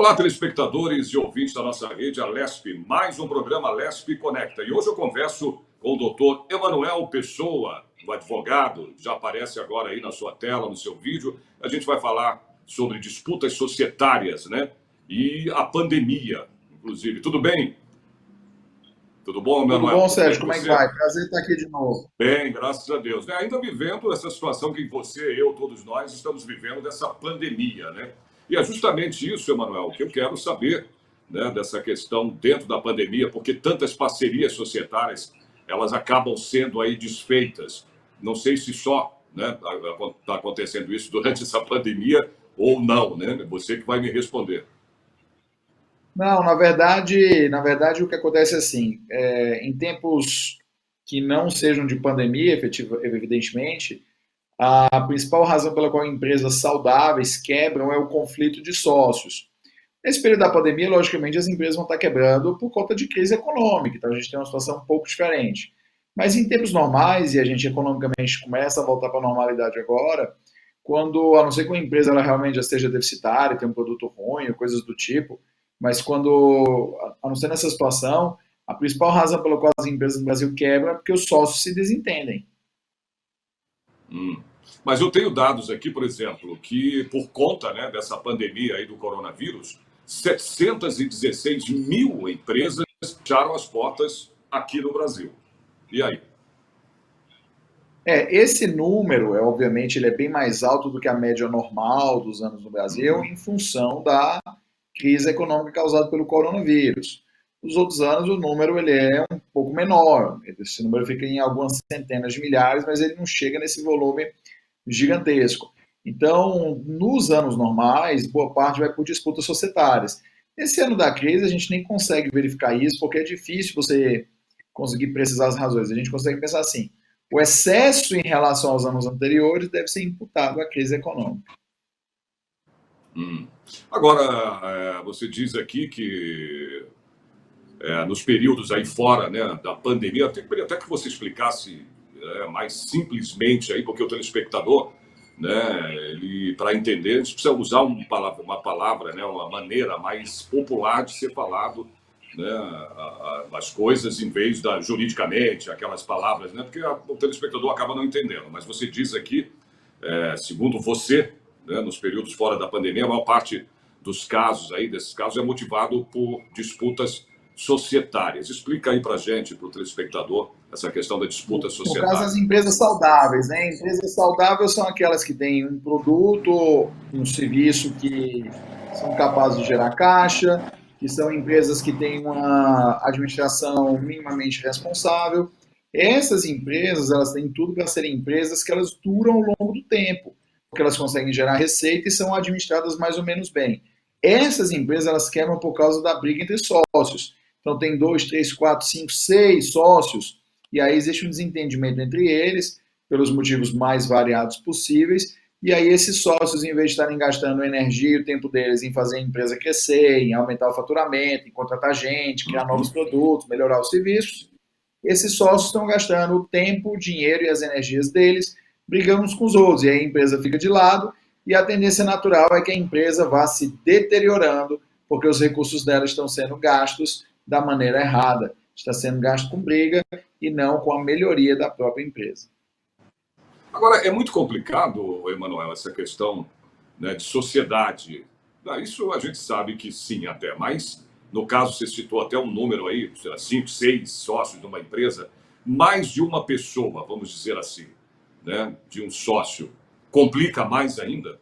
Olá, telespectadores e ouvintes da nossa rede, a LESP, mais um programa LESP Conecta. E hoje eu converso com o doutor Emanuel Pessoa, o advogado, já aparece agora aí na sua tela, no seu vídeo. A gente vai falar sobre disputas societárias, né? E a pandemia, inclusive. Tudo bem? Tudo bom, Tudo Emanuel? bom, Tudo bem Sérgio? com Como é que você? vai? Prazer estar aqui de novo. Bem, graças a Deus. Ainda vivendo essa situação que você, eu, todos nós estamos vivendo dessa pandemia, né? E é justamente isso, Emanuel, que eu quero saber, né, dessa questão dentro da pandemia, porque tantas parcerias societárias, elas acabam sendo aí desfeitas. Não sei se só, né, está acontecendo isso durante essa pandemia ou não, né? Você que vai me responder. Não, na verdade o que acontece é assim, em tempos que não sejam de pandemia, evidentemente, a principal razão pela qual empresas saudáveis quebram é o conflito de sócios. Nesse período da pandemia, logicamente, as empresas vão estar quebrando por conta de crise econômica, então a gente tem uma situação um pouco diferente. Mas em tempos normais, e a gente economicamente começa a voltar para a normalidade agora, quando, a não ser que uma empresa ela realmente já esteja deficitária, tem um produto ruim, ou coisas do tipo, mas quando, a não ser nessa situação, a principal razão pela qual as empresas no Brasil quebram é porque os sócios se desentendem. Hum. Mas eu tenho dados aqui, por exemplo, que por conta, né, dessa pandemia aí do coronavírus, 716 mil empresas fecharam as portas aqui no Brasil. E aí? Esse número, obviamente, ele é bem mais alto do que a média normal dos anos no Brasil, Uhum. em função da crise econômica causada pelo coronavírus. Nos outros anos, o número ele é um pouco menor. Esse número fica em algumas centenas de milhares, mas ele não chega nesse volume gigantesco. Então, nos anos normais, boa parte vai por disputas societárias. Nesse ano da crise, a gente nem consegue verificar isso, porque é difícil você conseguir precisar as razões. A gente consegue pensar assim: o excesso em relação aos anos anteriores deve ser imputado à crise econômica. Hum. Agora, você diz aqui que nos períodos aí fora, né, da pandemia, eu queria até que você explicasse mais simplesmente aí, porque o telespectador, né, ele para entender, a gente precisa usar uma palavra, né, uma maneira mais popular de ser falado, né, as coisas em vez da juridicamente, aquelas palavras, né, porque o telespectador acaba não entendendo. Mas você diz aqui, segundo você, né, nos períodos fora da pandemia, a maior parte dos casos aí, desses casos, é motivado por disputas societárias. Explica aí para a gente, para o telespectador, essa questão da disputa No caso, as societária. empresas saudáveis, né? Empresas saudáveis são aquelas que têm um produto, um serviço que são capazes de gerar caixa, que são empresas que têm uma administração minimamente responsável. Essas empresas, elas têm tudo para serem empresas que elas duram ao longo do tempo, porque elas conseguem gerar receita e são administradas mais ou menos bem. Essas empresas, elas quebram por causa da briga entre sócios. Então, tem dois, três, quatro, cinco, seis sócios e aí existe um desentendimento entre eles, pelos motivos mais variados possíveis, e aí esses sócios, em vez de estarem gastando energia e o tempo deles em fazer a empresa crescer, em aumentar o faturamento, em contratar gente, criar novos Uhum. produtos, melhorar os serviços, esses sócios estão gastando o tempo, o dinheiro e as energias deles brigando uns com os outros, e aí a empresa fica de lado, e a tendência natural é que a empresa vá se deteriorando, porque os recursos dela estão sendo gastos da maneira errada, está sendo gasto com briga, e não com a melhoria da própria empresa. Agora, é muito complicado, Emanuel, essa questão, né, de sociedade. Isso a gente sabe que sim, até, mas no caso você citou até um número aí, sei lá, 5, 6 sócios de uma empresa, mais de uma pessoa, vamos dizer assim, né, de um sócio, complica mais ainda?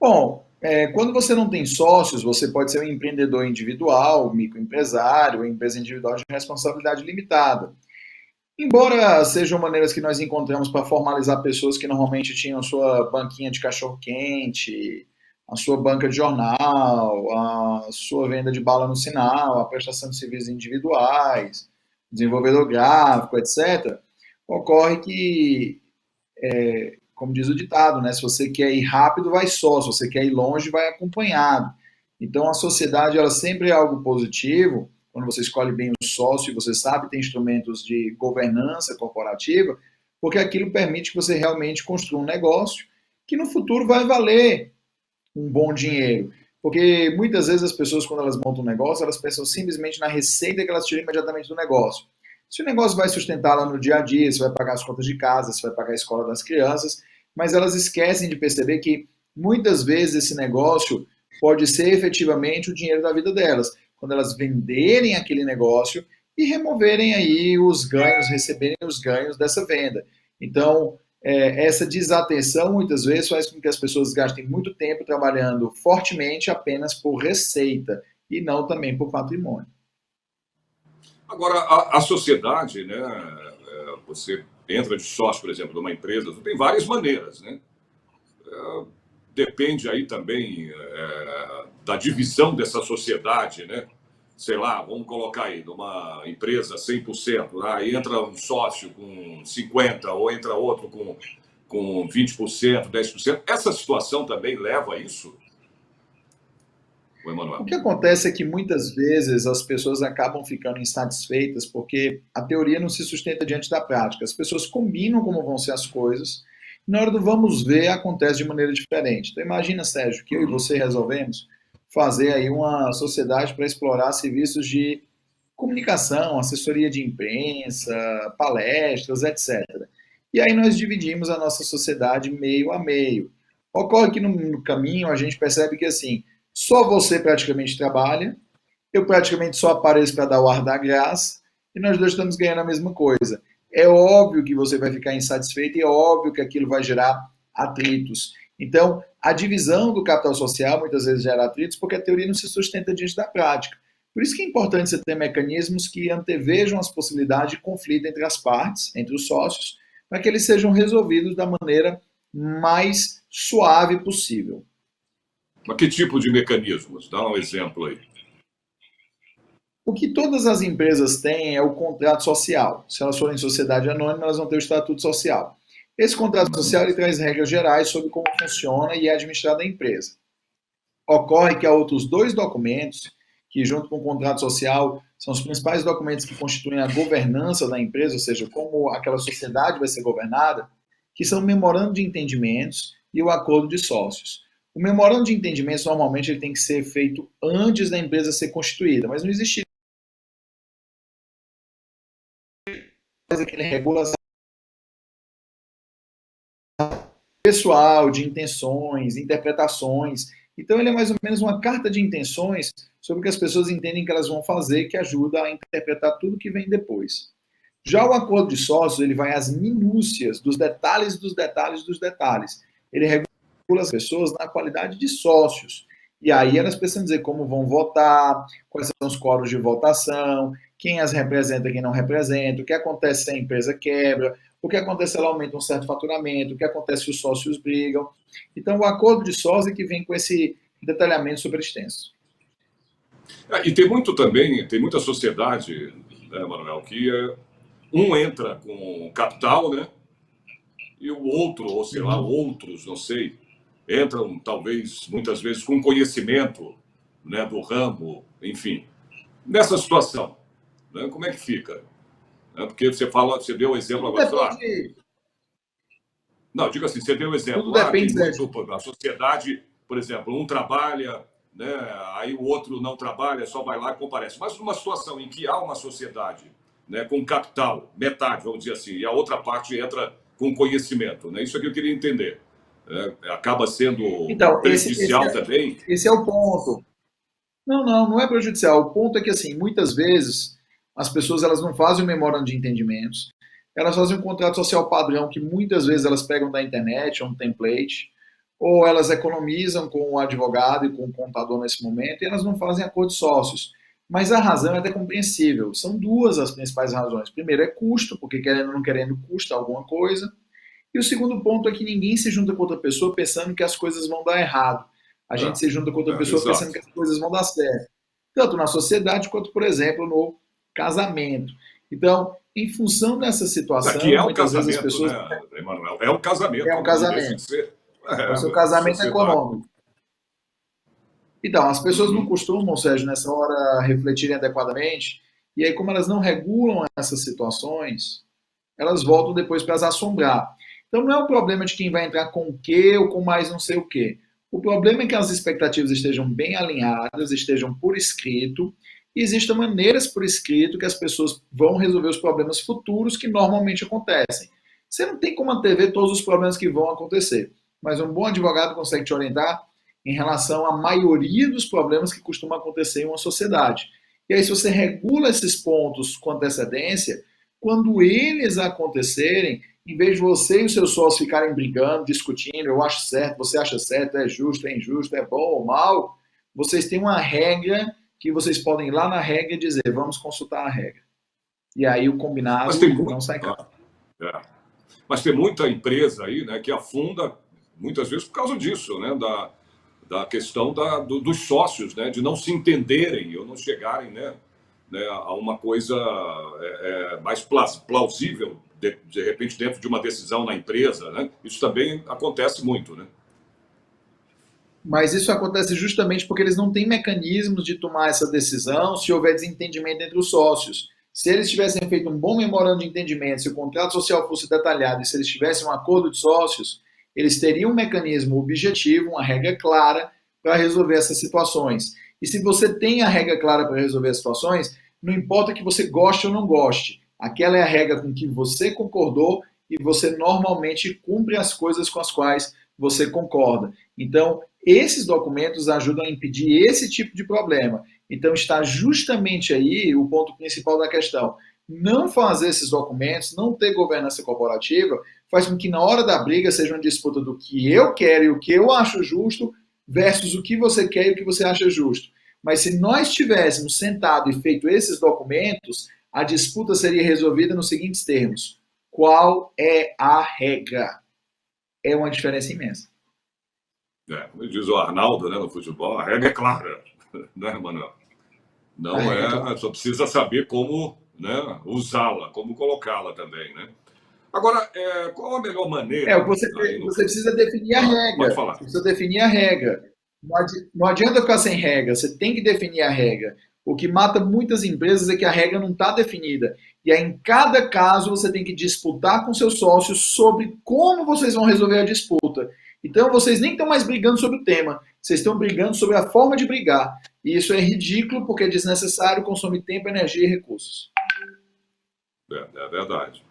Bom, quando você não tem sócios, você pode ser um empreendedor individual, microempresário, empresa individual de responsabilidade limitada. Embora sejam maneiras que nós encontramos para formalizar pessoas que normalmente tinham a sua banquinha de cachorro-quente, a sua banca de jornal, a sua venda de bala no sinal, a prestação de serviços individuais, desenvolvedor gráfico, etc., ocorre que, como diz o ditado, né, se você quer ir rápido, vai só, se você quer ir longe, vai acompanhado. Então, a sociedade ela sempre é algo positivo, quando você escolhe bem o sócio e você sabe ter instrumentos de governança corporativa, porque aquilo permite que você realmente construa um negócio que no futuro vai valer. um bom dinheiro. Porque muitas vezes as pessoas, quando elas montam um negócio, elas pensam simplesmente na receita que elas tiram imediatamente do negócio. Se o negócio vai sustentá-la no dia a dia, se vai pagar as contas de casa, se vai pagar a escola das crianças, mas elas esquecem de perceber que muitas vezes esse negócio pode ser efetivamente o dinheiro da vida delas. Quando elas venderem aquele negócio e removerem aí os ganhos, receberem os ganhos dessa venda. Então, essa desatenção muitas vezes faz com que as pessoas gastem muito tempo trabalhando fortemente apenas por receita e não também por patrimônio. Agora, a sociedade, né? Você entra de sócio, por exemplo, numa empresa, tem várias maneiras, né? Depende aí também da divisão dessa sociedade, né? Sei lá, vamos colocar aí, numa empresa 100%, aí entra um sócio com 50%, ou entra outro com 20%, 10%. Essa situação também leva a isso, o O Emanuel? que acontece é que muitas vezes as pessoas acabam ficando insatisfeitas porque a teoria não se sustenta diante da prática. As pessoas combinam como vão ser as coisas, e na hora do vamos ver acontece de maneira diferente. Então imagina, Sérgio, que eu e Uhum. você resolvemos fazer aí uma sociedade para explorar serviços de comunicação, assessoria de imprensa, palestras, etc. E aí nós dividimos a nossa sociedade meio a meio. Ocorre que no caminho a gente percebe que assim, só você praticamente trabalha, eu praticamente só apareço para dar o ar da graça, e nós dois estamos ganhando a mesma coisa. É óbvio que você vai ficar insatisfeito e é óbvio que aquilo vai gerar atritos. Então, a divisão do capital social muitas vezes gera atritos porque a teoria não se sustenta diante da prática. Por isso que é importante você ter mecanismos que antevejam as possibilidades de conflito entre as partes, entre os sócios, para que eles sejam resolvidos da maneira mais suave possível. Mas que tipo de mecanismos? Dá um exemplo aí. O que todas as empresas têm é o contrato social. Se elas forem sociedade anônima, elas vão ter o estatuto social. Esse contrato social ele traz regras gerais sobre como funciona e é administrada a empresa. Ocorre que há outros dois documentos que, junto com o contrato social, são os principais documentos que constituem a governança da empresa, ou seja, como aquela sociedade vai ser governada, que são o memorando de entendimentos e o acordo de sócios. O memorando de entendimentos, normalmente, ele tem que ser feito antes da empresa ser constituída, mas não existe aquele regulação pessoal, de intenções, interpretações. Então, ele é mais ou menos uma carta de intenções sobre o que as pessoas entendem que elas vão fazer, que ajuda a interpretar tudo que vem depois. Já o acordo de sócios, ele vai às minúcias, dos detalhes dos detalhes dos detalhes. Ele regula as pessoas na qualidade de sócios. E aí elas precisam dizer como vão votar, quais são os quóruns de votação, quem as representa, quem não representa, o que acontece se a empresa quebra, o que acontece se ela aumenta um certo faturamento, o que acontece se os sócios brigam. Então, o acordo de sócios é que vem com esse detalhamento super extenso. E tem muito também, tem muita sociedade, né, Manuel, que um entra com capital, né? E o outro, ou sei lá, Uhum. outros, não sei, entram talvez muitas vezes com conhecimento, né, do ramo, enfim. Nessa situação, né, como é que fica? Porque você deu o exemplo Tudo agora, sei lá, depende, não, diga assim, você deu o tudo exemplo, tem depende, muito, Sérgio. a sociedade, por exemplo, um trabalha, né, aí o outro não trabalha, só vai lá e comparece. Mas numa situação em que há uma sociedade, né, com capital, metade, vamos dizer assim, e a outra parte entra com conhecimento, né, isso aqui eu queria entender. Acaba sendo Então, prejudicial também. esse é o ponto. Não, não, não é prejudicial. O ponto é que, assim, muitas vezes as pessoas elas não fazem o memorando de entendimentos, elas fazem um contrato social padrão que muitas vezes elas pegam da internet, um template, ou elas economizam com o advogado e com o contador nesse momento, e elas não fazem acordo de sócios. Mas a razão é até compreensível. São duas as principais razões. Primeiro é custo, porque querendo ou não querendo custa alguma coisa. E o segundo ponto é que ninguém se junta com outra pessoa pensando que as coisas vão dar errado. A gente se junta com outra pessoa pensando Exato. que as coisas vão dar certo. Tanto na sociedade quanto, por exemplo, no casamento. Então, em função dessa Aqui situação, é o muitas vezes as casamento, pessoas. né, Emanuel? É o É casamento, um não deixa de casamento. ser. É o seu casamento Sociedade. econômico. Então, as pessoas não Uhum. costumam, Sérgio, nessa hora refletirem adequadamente. E aí, como elas não regulam essas situações, elas voltam depois para as assombrar. Então não é o problema de quem vai entrar com o quê ou com mais não sei o quê. O problema é que as expectativas estejam bem alinhadas, estejam por escrito, e existam maneiras por escrito que as pessoas vão resolver os problemas futuros que normalmente acontecem. Você não tem como antever todos os problemas que vão acontecer, mas um bom advogado consegue te orientar em relação à maioria dos problemas que costumam acontecer em uma sociedade. E aí, se você regula esses pontos com antecedência, quando eles acontecerem, em vez de você e os seus sócios ficarem brigando, discutindo, eu acho certo, você acha certo, é justo, é injusto, é bom ou mal, vocês têm uma regra que vocês podem ir lá na regra e dizer, vamos consultar a regra. E aí o Mas combinado tem não muito. sai caro. É. Mas tem muita empresa aí, né, que afunda muitas vezes por causa disso, né, da questão dos sócios, né, de não se entenderem ou não chegarem, né, a uma coisa mais plausível, de repente, dentro de uma decisão na empresa. Né? Isso também acontece muito. Né? Mas isso acontece justamente porque eles não têm mecanismos de tomar essa decisão se houver desentendimento entre os sócios. Se eles tivessem feito um bom memorando de entendimento, se o contrato social fosse detalhado e se eles tivessem um acordo de sócios, eles teriam um mecanismo objetivo, uma regra clara para resolver essas situações. E se você tem a regra clara para resolver as situações, não importa que você goste ou não goste, aquela é a regra com que você concordou e você normalmente cumpre as coisas com as quais você concorda. Então, esses documentos ajudam a impedir esse tipo de problema. Então, está justamente aí o ponto principal da questão. Não fazer esses documentos, não ter governança corporativa, faz com que na hora da briga seja uma disputa do que eu quero e o que eu acho justo versus o que você quer e o que você acha justo. Mas se nós tivéssemos sentado e feito esses documentos, a disputa seria resolvida nos seguintes termos: qual é a regra? É uma diferença imensa. Como diz o Arnaldo, né, no futebol, a regra é clara, né, Manuel? A Não regra é clara. só precisa saber como, né, usá-la, como colocá-la também. Né? Agora, qual a melhor O que maneira, você, aí no... você precisa definir a Pode regra. falar. Você precisa definir a regra. Não adianta ficar sem regra, você tem que definir a regra. O que mata muitas empresas é que a regra não está definida. E aí, em cada caso, você tem que disputar com seus sócios sobre como vocês vão resolver a disputa. Então, vocês nem estão mais brigando sobre o tema, vocês estão brigando sobre a forma de brigar. E isso é ridículo porque é desnecessário, consome tempo, energia e recursos. É verdade.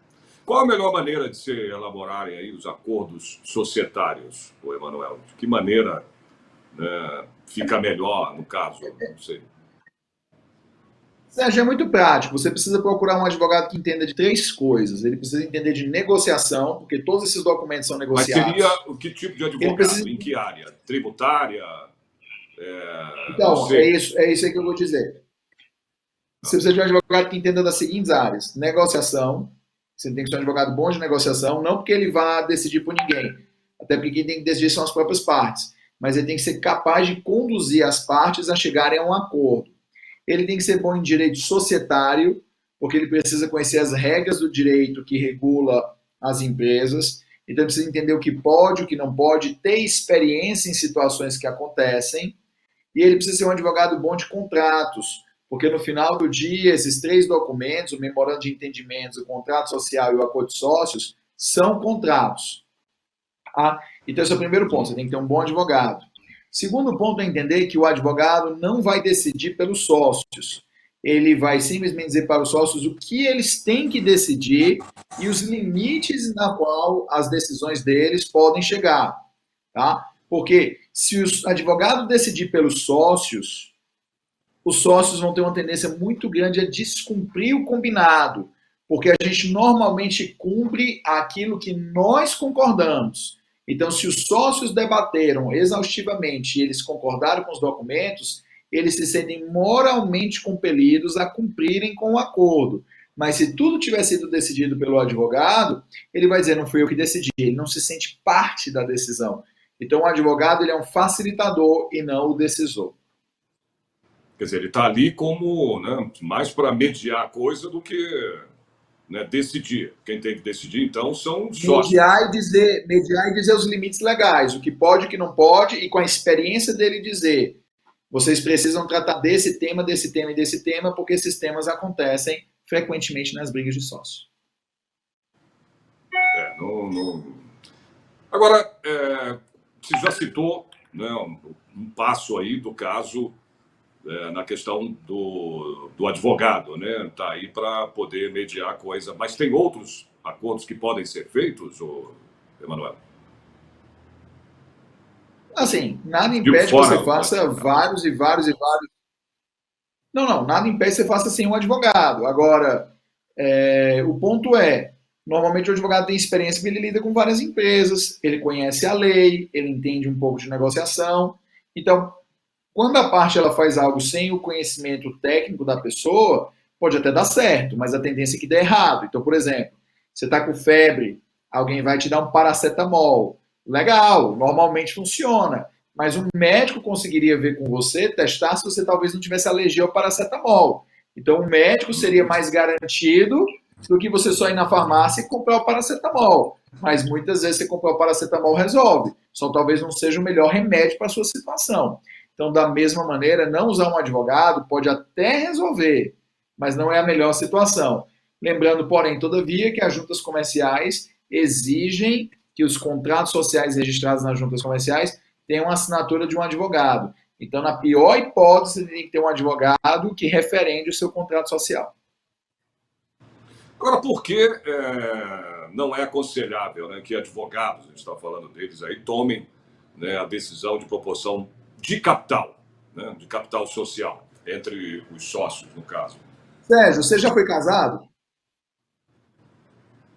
Qual a melhor maneira de se elaborarem aí os acordos societários, o Emanuel? De que maneira, né, fica melhor, no caso? Não sei. Sérgio, é muito prático. Você precisa procurar um advogado que entenda de três coisas. Ele precisa entender de negociação, porque todos esses documentos são Mas seria negociados. o que tipo de Ele precisa. advogado? Em que área? Tributária? Não Então, sei. é isso aí que eu vou dizer. Você precisa de um advogado que entenda das seguintes áreas: negociação. Você tem que ser um advogado bom de negociação, não porque ele vá decidir por ninguém, até porque quem tem que decidir são as próprias partes, mas ele tem que ser capaz de conduzir as partes a chegarem a um acordo. Ele tem que ser bom em direito societário, porque ele precisa conhecer as regras do direito que regula as empresas. Então, ele precisa entender o que pode, o que não pode, ter experiência em situações que acontecem. E ele precisa ser um advogado bom de contratos, porque no final do dia, esses três documentos, o memorando de entendimentos, o contrato social e o acordo de sócios, são contratos. Tá? Então, esse é o primeiro ponto, você tem que ter um bom advogado. Segundo ponto é entender que o advogado não vai decidir pelos sócios. Ele vai simplesmente dizer para os sócios o que eles têm que decidir e os limites na qual as decisões deles podem chegar. Tá? Porque se o advogado decidir pelos sócios, os sócios vão ter uma tendência muito grande a descumprir o combinado, porque a gente normalmente cumpre aquilo que nós concordamos. Então, se os sócios debateram exaustivamente e eles concordaram com os documentos, eles se sentem moralmente compelidos a cumprirem com o acordo. Mas se tudo tiver sido decidido pelo advogado, ele vai dizer, não fui eu que decidi, ele não se sente parte da decisão. Então, o advogado ele é um facilitador e não o decisor. Quer dizer, ele está ali como, né, mais para mediar a coisa do que, né, decidir. Quem tem que decidir, então, são os sócios. Mediar e dizer os limites legais, o que pode, o que não pode, e com a experiência dele dizer, vocês precisam tratar desse tema e desse tema, porque esses temas acontecem frequentemente nas brigas de sócio. Agora, você já citou né, um passo aí do caso na questão do advogado, né? Está aí para poder mediar a coisa. Mas tem outros acordos que podem ser feitos, Emanuel? Assim, nada Digo, impede que fora você o faça advogado. vários e vários e vários. Não, não, nada impede que você faça sem um advogado. Agora, o ponto é, normalmente o advogado tem experiência porque ele lida com várias empresas, ele conhece a lei, ele entende um pouco de negociação. Então, quando a parte ela faz algo sem o conhecimento técnico da pessoa, pode até dar certo, mas a tendência é que dê errado. Então, por exemplo, você está com febre, alguém vai te dar um paracetamol. Legal, normalmente funciona. Mas um médico conseguiria ver com você, testar se você talvez não tivesse alergia ao paracetamol. Então, o médico seria mais garantido do que você só ir na farmácia e comprar o paracetamol. Mas muitas vezes você comprar o paracetamol resolve. Só talvez não seja o melhor remédio para a sua situação. Então, da mesma maneira, não usar um advogado pode até resolver, mas não é a melhor situação. Lembrando, porém, todavia, que as juntas comerciais exigem que os contratos sociais registrados nas juntas comerciais tenham a assinatura de um advogado. Então, na pior hipótese, você tem que ter um advogado que referende o seu contrato social. Agora, por que não é aconselhável, né, que advogados, a gente está falando deles aí, tomem, né, a decisão de proporção de capital, né, de capital social, entre os sócios, no caso? Sérgio, você já foi casado?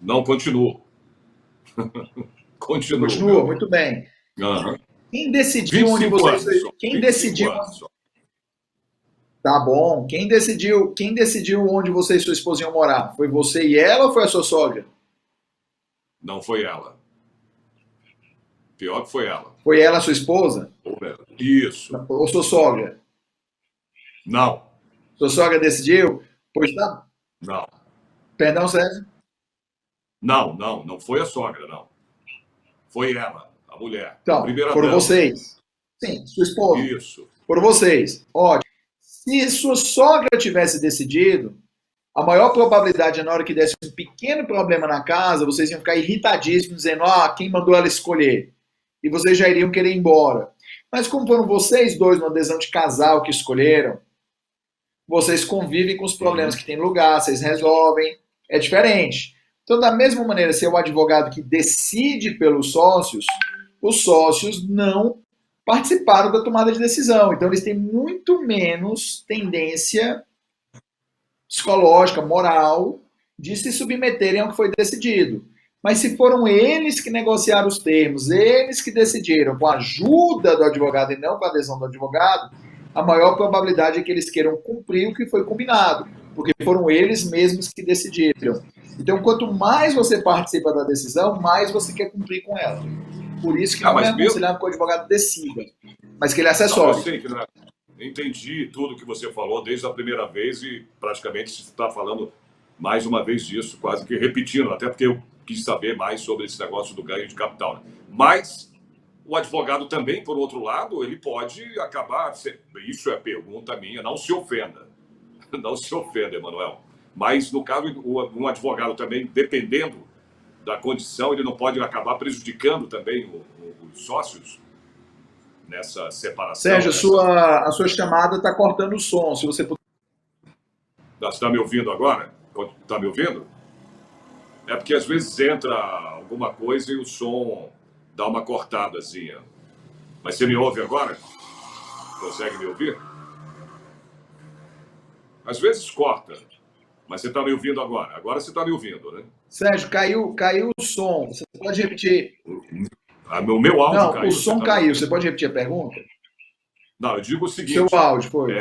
Não continuo. Continuo, meu Continua? amigo. Muito bem. Uhum. Quem decidiu onde 25 vocês. anos só. Quem 25 decidiu. anos só. Tá bom. Quem decidiu onde você e sua esposa iam morar? Foi você e ela ou foi a sua sogra? Não foi ela. Pior que foi ela. Foi ela a sua esposa? Isso. Ou sua sogra? Não. Sua sogra decidiu? Pois tá. Não. Perdão, Sérgio? Não foi a sogra, não. Foi ela, a mulher. A Então, primeira foram dama. vocês. Sim, sua esposa. Isso. Foram vocês. Ótimo. Se sua sogra tivesse decidido, a maior probabilidade é na hora que desse um pequeno problema na casa, vocês iam ficar irritadíssimos, dizendo, quem mandou ela escolher? E vocês já iriam querer ir embora. Mas como foram vocês dois numa adesão de casal que escolheram, vocês convivem com os problemas que tem no lugar, vocês resolvem, é diferente. Então, da mesma maneira, se é o advogado que decide pelos sócios, os sócios não participaram da tomada de decisão. Então, eles têm muito menos tendência psicológica, moral, de se submeterem ao que foi decidido. Mas se foram eles que negociaram os termos, eles que decidiram com a ajuda do advogado e não com a adesão do advogado, a maior probabilidade é que eles queiram cumprir o que foi combinado, porque foram eles mesmos que decidiram. Então, quanto mais você participa da decisão, mais você quer cumprir com ela. Por isso que não é aconselhável que o advogado decida, mas que ele assessore. Não, eu sei que não é. Entendi tudo que você falou desde a primeira vez e praticamente se está falando mais uma vez disso, quase que repetindo, até porque eu quis saber mais sobre esse negócio do ganho de capital. Né? Mas o advogado também, por outro lado, ele pode acabar... Isso é pergunta minha, não se ofenda. Não se ofenda, Emanuel. Mas, no caso, um advogado também, dependendo da condição, ele não pode acabar prejudicando também os sócios nessa separação. Sérgio, a sua chamada está cortando o som. Se você puder... Você está me ouvindo agora? Está me ouvindo? É porque às vezes entra alguma coisa e o som dá uma cortadazinha. Mas você me ouve agora? Consegue me ouvir? Às vezes corta, mas você está me ouvindo agora. Agora você está me ouvindo, né? Sérgio, caiu o som. Você pode repetir? O meu áudio não, caiu. O som caiu. Você pode repetir a pergunta? Não, eu digo o seguinte... Seu áudio foi.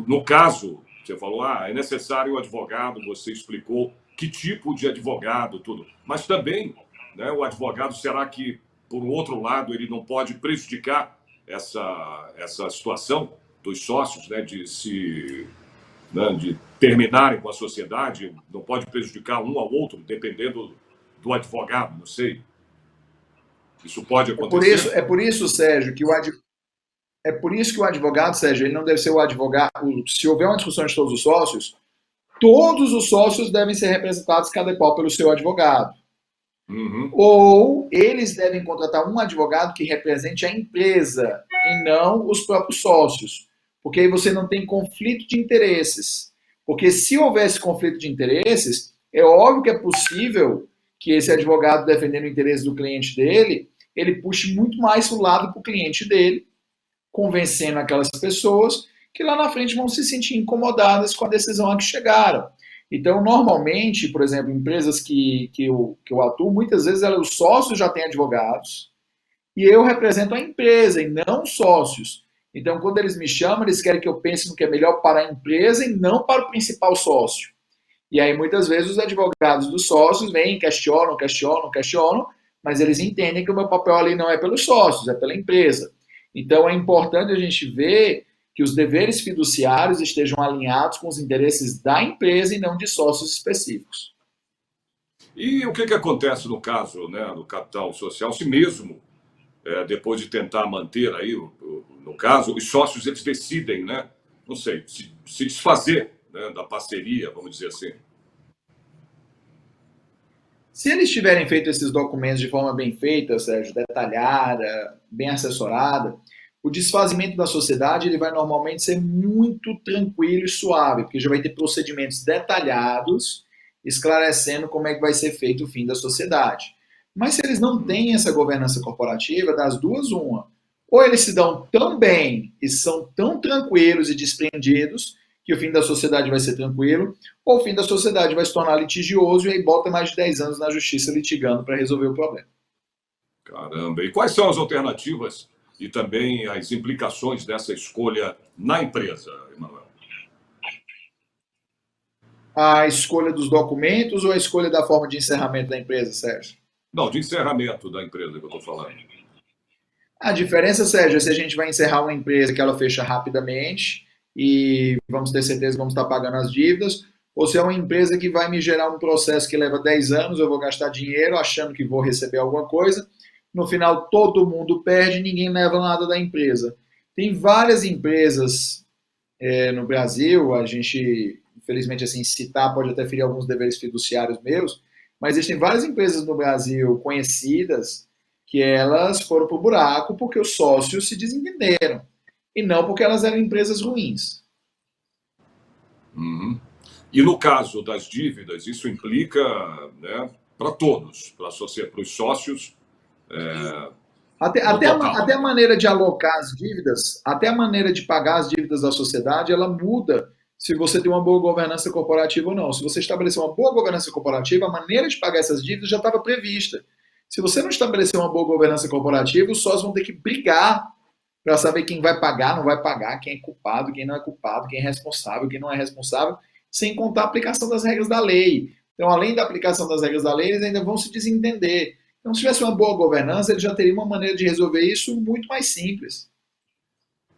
No caso, você falou, é necessário o advogado, você explicou que tipo de advogado, tudo. Mas também, né, o advogado, será que, por outro lado, ele não pode prejudicar essa situação dos sócios, né, de terminarem com a sociedade? Não pode prejudicar um ao outro, dependendo do advogado, não sei. Isso pode acontecer? É por isso, Sérgio, que é por isso que o advogado, Sérgio, ele não deve ser o advogado... Se houver uma discussão de todos os sócios devem ser representados cada qual pelo seu advogado. Uhum. ou eles devem contratar um advogado que represente a empresa e não os próprios sócios, porque aí você não tem conflito de interesses. Porque se houvesse conflito de interesses, é óbvio que é possível que esse advogado defendendo o interesse do cliente dele, ele puxe muito mais para o lado para o cliente dele, convencendo aquelas pessoas que lá na frente vão se sentir incomodadas com a decisão a que chegaram. Então, normalmente, por exemplo, empresas que eu atuo, muitas vezes os sócios já têm advogados e eu represento a empresa e não os sócios. Então, quando eles me chamam, eles querem que eu pense no que é melhor para a empresa e não para o principal sócio. E aí, muitas vezes, os advogados dos sócios vêm, questionam, mas eles entendem que o meu papel ali não é pelos sócios, é pela empresa. Então, é importante a gente ver que os deveres fiduciários estejam alinhados com os interesses da empresa e não de sócios específicos. E o que acontece no caso, né, do capital social, se mesmo depois de tentar manter aí, no caso, os sócios eles decidem, né, não sei, se desfazer, né, da parceria, vamos dizer assim. Se eles tiverem feito esses documentos de forma bem feita, Sérgio, detalhada, bem assessorada, o desfazimento da sociedade ele vai normalmente ser muito tranquilo e suave, porque já vai ter procedimentos detalhados esclarecendo como é que vai ser feito o fim da sociedade. Mas se eles não têm essa governança corporativa, das duas, uma. Ou eles se dão tão bem e são tão tranquilos e desprendidos que o fim da sociedade vai ser tranquilo, ou o fim da sociedade vai se tornar litigioso e aí bota mais de 10 anos na justiça litigando para resolver o problema. Caramba, e quais são as alternativas e também as implicações dessa escolha na empresa, Emanuel? A escolha dos documentos ou a escolha da forma de encerramento da empresa, Sérgio? Não, de encerramento da empresa que eu estou falando. A diferença, Sérgio, é se a gente vai encerrar uma empresa que ela fecha rapidamente e vamos ter certeza que vamos estar pagando as dívidas, ou se é uma empresa que vai me gerar um processo que leva 10 anos, eu vou gastar dinheiro achando que vou receber alguma coisa, no final todo mundo perde e ninguém leva nada da empresa. Tem várias empresas no Brasil, a gente, infelizmente, assim, citar pode até ferir alguns deveres fiduciários meus, mas existem várias empresas no Brasil conhecidas que elas foram pro buraco porque os sócios se desentenderam e não porque elas eram empresas ruins. Uhum. E no caso das dívidas, isso implica, né, para todos, para os sócios, no Até total. a maneira de alocar as dívidas, até a maneira de pagar as dívidas da sociedade, ela muda se você tem uma boa governança corporativa ou não. Se você estabelecer uma boa governança corporativa, a maneira de pagar essas dívidas já estava prevista. Se você não estabelecer uma boa governança corporativa, os sócios vão ter que brigar para saber quem vai pagar, não vai pagar, quem é culpado, quem não é culpado, quem é responsável, quem não é responsável, sem contar a aplicação das regras da lei. Então, além da aplicação das regras da lei, eles ainda vão se desentender. Então, se tivesse uma boa governança, ele já teria uma maneira de resolver isso muito mais simples.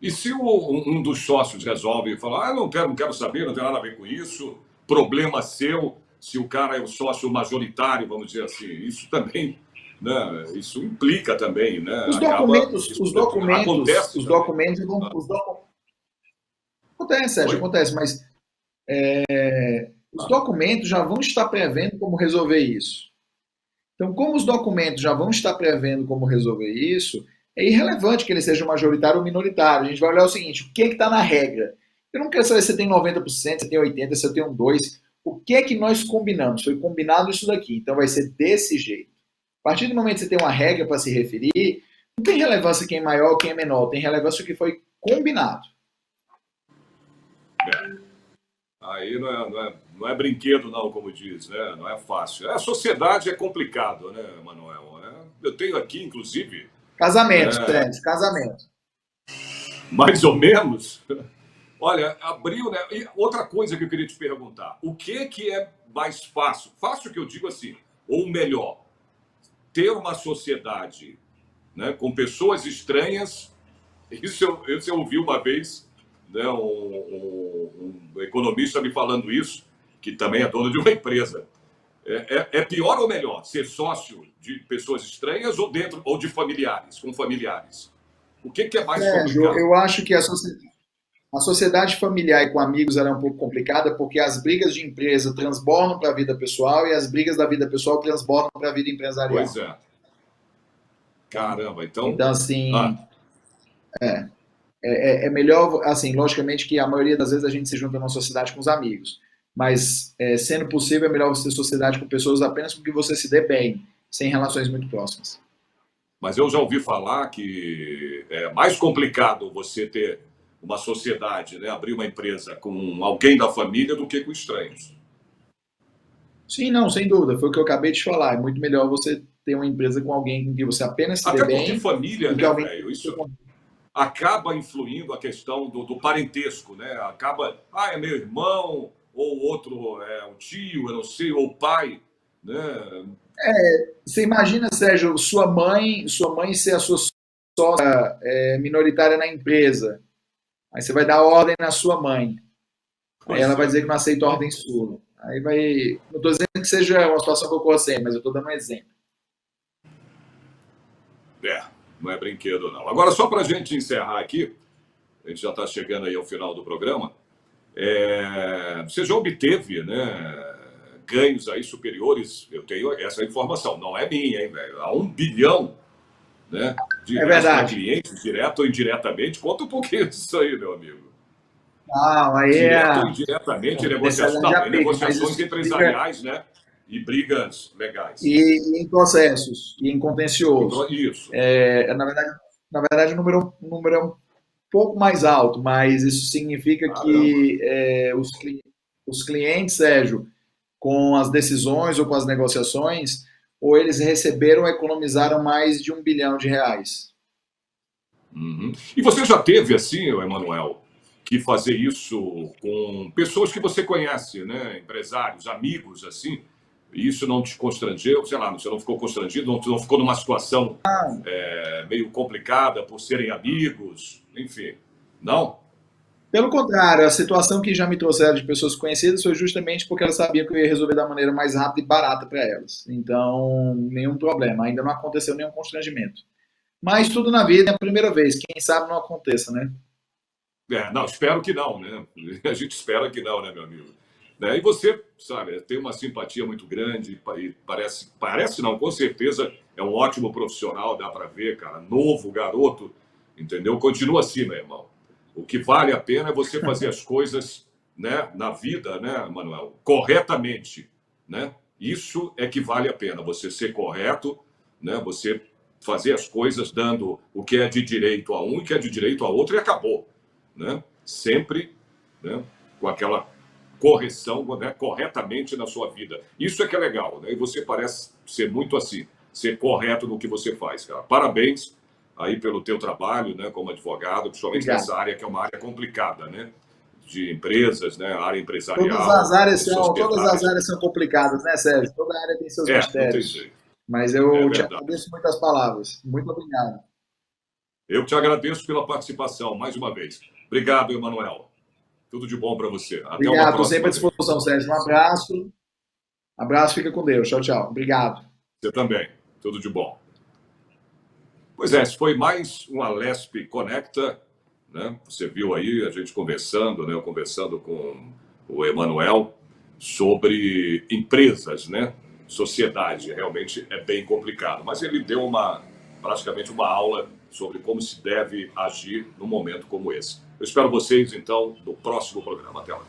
E se um dos sócios resolve falar, não quero saber, não tem nada a ver com isso, problema seu, se o cara é o sócio majoritário, vamos dizer assim, isso também, né, isso implica também, né, Os acaba, documentos, isso os documentos, acontece também. acontece, Sérgio, Oi? acontece, mas os documentos já vão estar prevendo como resolver isso. Então, como os documentos já vão estar prevendo como resolver isso, é irrelevante que ele seja majoritário ou minoritário. A gente vai olhar o seguinte: o que está na regra? Eu não quero saber se você tem 90%, se tem 80%, se eu tenho 2%. O que é que nós combinamos? Foi combinado isso daqui, então vai ser desse jeito. A partir do momento que você tem uma regra para se referir, não tem relevância quem é maior ou quem é menor, tem relevância o que foi combinado. É. Aí não é brinquedo, não, como diz, né? Não é fácil. A sociedade é complicado, né, Manuel? Eu tenho aqui, inclusive, Casamento, né, Sérgio, casamento. mais ou menos. Olha, abriu, né? E outra coisa que eu queria te perguntar: o que é mais fácil? Fácil que eu digo assim, ou melhor, ter uma sociedade, né, com pessoas estranhas. Isso eu ouvi uma vez, né, um economista me falando isso, que também é dono de uma empresa. É pior ou melhor ser sócio de pessoas estranhas ou dentro ou de familiares, com familiares? O que é mais Sérgio, complicado? eu acho que A sociedade familiar e com amigos era um pouco complicada porque as brigas de empresa transbordam para a vida pessoal e as brigas da vida pessoal transbordam para a vida empresarial. Pois é. Caramba, então. Então, Ah, assim, é melhor, assim, logicamente que a maioria das vezes a gente se junta numa sociedade com os amigos, mas sendo possível é melhor você ter sociedade com pessoas apenas com que você se dê bem, sem relações muito próximas. mas eu já ouvi falar que é mais complicado você ter uma sociedade, né, abrir uma empresa com alguém da família do que com estranhos. Sim, não, sem dúvida, foi o que eu acabei de falar. É muito melhor você ter uma empresa com alguém com que você apenas se dê Até porque bem família, do que né, alguém velho? que Isso você acaba influindo a questão do parentesco, né? Acaba, é meu irmão, ou outro é o tio, eu não sei, ou o pai, né? Você imagina, Sérgio, sua mãe ser a sua sócia minoritária na empresa. Aí você vai dar ordem na sua mãe. Aí ela Pois vai é. dizer que não aceita ordem sua. Aí vai. Não estou dizendo que seja uma situação que ocorra sempre, mas eu estou dando um exemplo. É, não é brinquedo, não. Agora, só para a gente encerrar aqui, a gente já está chegando aí ao final do programa. Você já obteve, né, ganhos aí superiores, eu tenho essa informação, não é minha, hein, velho? A 1 bilhão, né, de É reais para verdade. clientes, direto ou indiretamente. Conta um pouquinho disso aí, meu amigo. Não, aí é Direto ou a indiretamente, negociações, confidencialidade não, em aplica, mas negociações isso significa. empresariais, né, e brigas legais. E em processos, e em contencioso. Isso. Na verdade o número é um pouco mais alto, mas isso significa Caramba. que os clientes, Sérgio, com as decisões ou com as negociações, ou eles receberam ou economizaram mais de 1 bilhão de reais. Uhum. E você já teve, assim, Emanuel, que fazer isso com pessoas que você conhece, né? Empresários, amigos, assim, e isso não te constrangeu? Sei lá, você não ficou constrangido, não ficou numa situação meio complicada por serem amigos, enfim. Não? Pelo contrário, a situação que já me trouxeram de pessoas conhecidas foi justamente porque elas sabiam que eu ia resolver da maneira mais rápida e barata para elas. Então, nenhum problema. Ainda não aconteceu nenhum constrangimento. Mas tudo na vida é a primeira vez. Quem sabe não aconteça, né? Não, espero que não, né? A gente espera que não, né, meu amigo? Né? E você, sabe, tem uma simpatia muito grande e parece não, com certeza é um ótimo profissional, dá para ver, cara, novo, garoto, entendeu? Continua assim, meu irmão. O que vale a pena é você fazer as coisas, né, na vida, né, Manuel, corretamente, né? Isso é que vale a pena, você ser correto, né? Você fazer as coisas dando o que é de direito a um e o que é de direito a outro e acabou, né? Sempre, né, com aquela correção, né, corretamente na sua vida. Isso é que é legal, né? E você parece ser muito assim, ser correto no que você faz, cara. Parabéns aí pelo teu trabalho, né, como advogado, principalmente Obrigado. nessa área que é uma área complicada, né? De empresas, né, área Todas as empresarial, áreas de são, todas as sociedade. áreas são complicadas, né, Sérgio? Toda área tem seus Não tem mistérios. jeito. Mas É eu te verdade. agradeço muitas palavras. Muito obrigado. Eu te agradeço pela participação mais uma vez. Obrigado, Emanuel. Tudo de bom para você. Até uma Obrigado. Estou sempre à próxima vez. disposição, Sérgio. Um abraço. Abraço, fica com Deus. Tchau, tchau. Obrigado. Você também. Tudo de bom. Pois é, esse foi mais um Alesp Conecta, né? Você viu aí a gente conversando, né? Eu conversando com o Emanuel sobre empresas, né? Sociedade. Realmente é bem complicado. Mas ele deu praticamente uma aula sobre como se deve agir num momento como esse. Eu espero vocês, então, no próximo programa. Até lá.